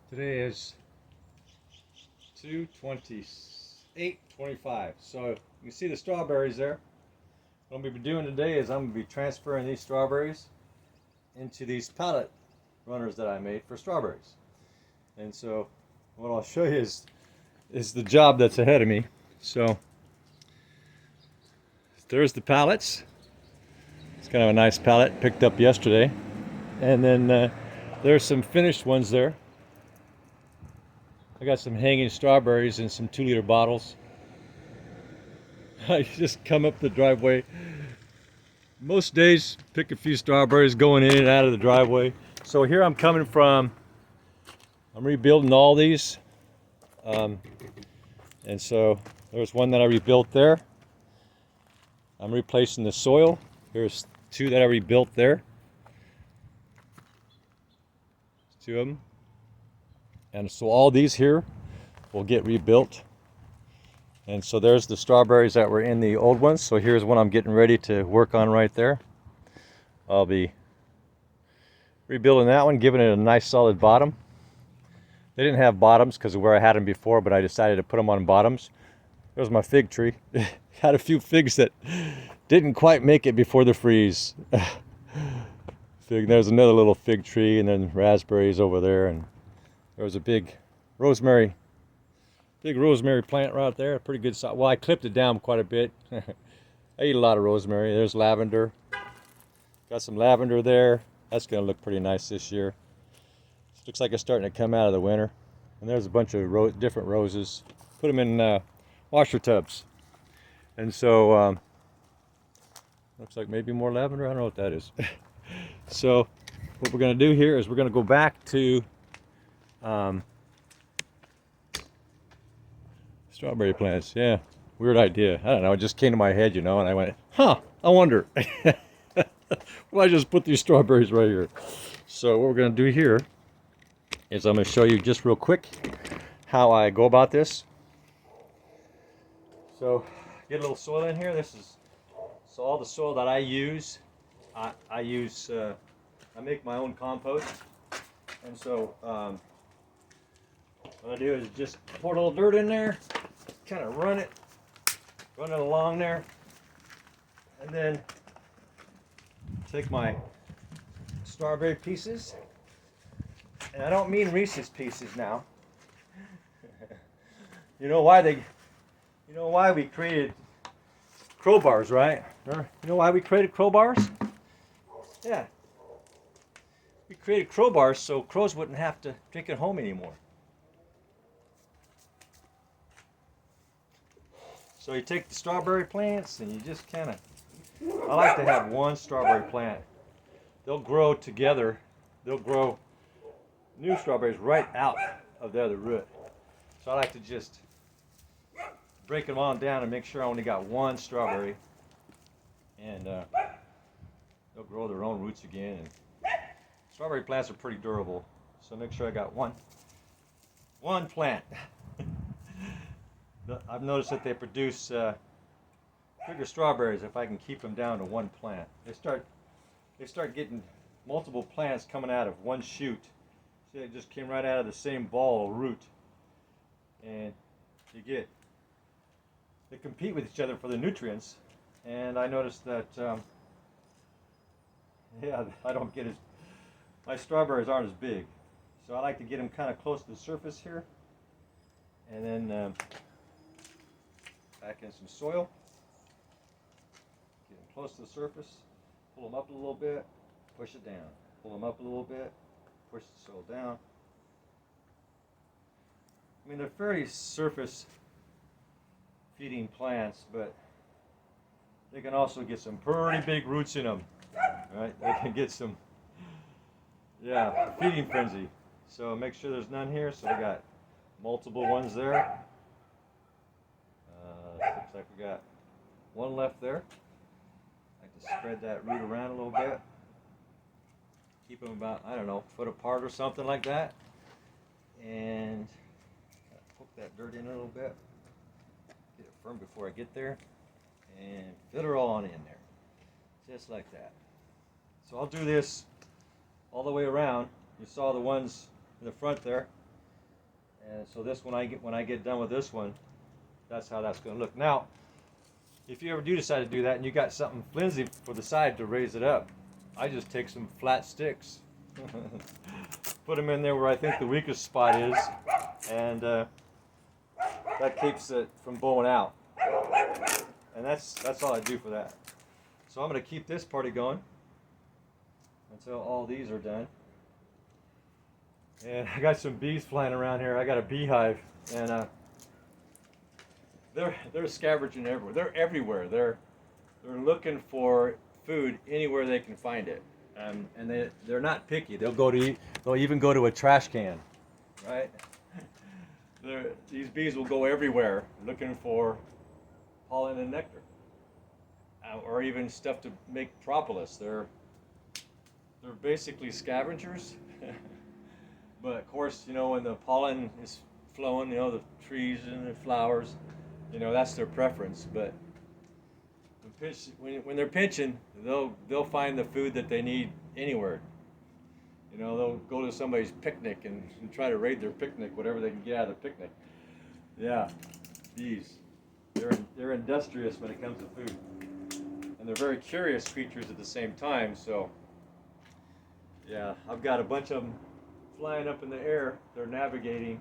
Today is 2/28/25. So you can see the strawberries there. What I'm going to be doing today is I'm going to be transferring these strawberries into these pallet runners that I made for strawberries. And so what I'll show you is the job that's ahead of me. So there's the pallets. It's kind of a nice pallet picked up yesterday. And then there's some finished ones there. I got some hanging strawberries in some 2-liter bottles. I just come up the driveway. Most days, pick a few strawberries going in and out of the driveway. So here I'm coming from, I'm rebuilding all these. And so there's one that I rebuilt there. I'm replacing the soil. There's 2 that I rebuilt there. 2 of them. And so all these here will get rebuilt. And so there's the strawberries that were in the old ones. So here's one I'm getting ready to work on right there. I'll be rebuilding that one, giving it a nice solid bottom. They didn't have bottoms because of where I had them before, but I decided to put them on bottoms. There's my fig tree. Had a few figs that didn't quite make it before the freeze. There's another little fig tree, and then raspberries over there, and there was a big rosemary plant right there. Pretty good size. Well, I clipped it down quite a bit. I eat a lot of rosemary. There's lavender. Got some lavender there. That's going to look pretty nice this year. It looks like it's starting to come out of the winter. And there's a bunch of different roses. Put them in washer tubs. And so, looks like maybe more lavender. I don't know what that is. So, what we're going to do here is we're going to go back to strawberry plants. Yeah, weird idea. I don't know. It just came to my head, and I went, huh, I wonder. Well, I just put these strawberries right here. So what we're going to do here is I'm going to show you just real quick how I go about this. So get a little soil in here. So all the soil that I use, I make my own compost. And so what I do is just pour a little dirt in there, kind of run it along there, and then take my strawberry pieces, and I don't mean Reese's Pieces now. You know why we created crowbars, right? You know why we created crowbars? Yeah. We created crowbars so crows wouldn't have to drink at home anymore. So you take the strawberry plants and you just kind of, I like to have one strawberry plant. They'll grow together. They'll grow new strawberries right out of the other root. So I like to just break them all down and make sure I only got one strawberry. And they'll grow their own roots again. And strawberry plants are pretty durable. So make sure I got one plant. I've noticed that they produce bigger strawberries if I can keep them down to one plant. They start getting multiple plants coming out of one shoot. See, it just came right out of the same ball or root. And they compete with each other for the nutrients. And I noticed that, my strawberries aren't as big. So I like to get them kind of close to the surface here. And then back in some soil. Get them close to the surface. Pull them up a little bit. Push it down. Pull them up a little bit. Push the soil down. I mean, they're fairly surface feeding plants, but they can also get some pretty big roots in them. Right? They can get some, feeding frenzy. So make sure there's none here. So we got multiple ones there. Looks like we got one left there. I like to spread that root around a little bit. Keep them about, I don't know, a foot apart or something like that. And poke that dirt in a little bit. Get it firm before I get there. And fit her all on in there. Just like that. So I'll do this all the way around. You saw the ones in the front there. And so this when I get done with this one, that's how that's going to look. Now, if you ever do decide to do that and you got something flimsy for the side to raise it up, I just take some flat sticks, put them in there where I think the weakest spot is, and that keeps it from blowing out. And that's all I do for that. So I'm going to keep this party going until all these are done. And I got some bees flying around here. I got a beehive, and they're scavenging everywhere. They're everywhere. They're looking for food anywhere they can find it, and they're not picky. They'll even go to a trash can, right? These bees will go everywhere looking for pollen and nectar, or even stuff to make propolis. They're basically scavengers. But of course, you know, when the pollen is flowing, you know, the trees and the flowers, you know, that's their preference. But when they're pinching, they'll find the food that they need anywhere. You know, they'll go to somebody's picnic and try to raid their picnic, whatever they can get out of the picnic. Yeah, bees. They're industrious when it comes to food, and they're very curious creatures at the same time. So, yeah, I've got a bunch of them flying up in the air. They're navigating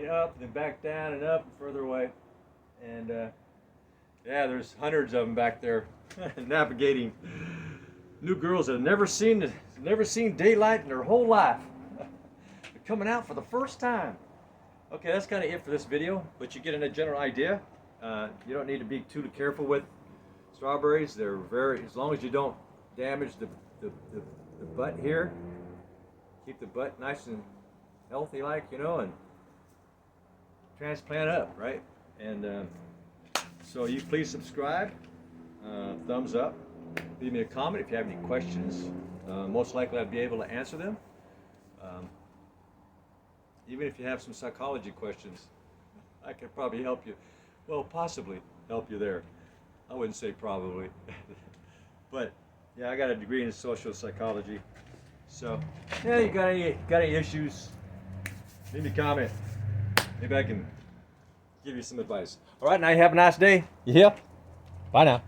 up and then back down and up and further away, and yeah, there's hundreds of them back there navigating. New girls that have never seen daylight in their whole life. They're coming out for the first time. Okay, that's kind of it for this video, but you get a general idea. You don't need to be too careful with strawberries. They're as long as you don't damage the butt here. Keep the butt nice and healthy, like, you know, and transplant up, right? And so you please subscribe, thumbs up, leave me a comment if you have any questions. Most likely I'll be able to answer them. Even if you have some psychology questions, I could probably help you. Well, possibly help you there. I wouldn't say probably. But yeah, I got a degree in social psychology. So, yeah, you got any issues, leave me a comment. Maybe I can give you some advice. All right, now you have a nice day. Yeah. Bye now.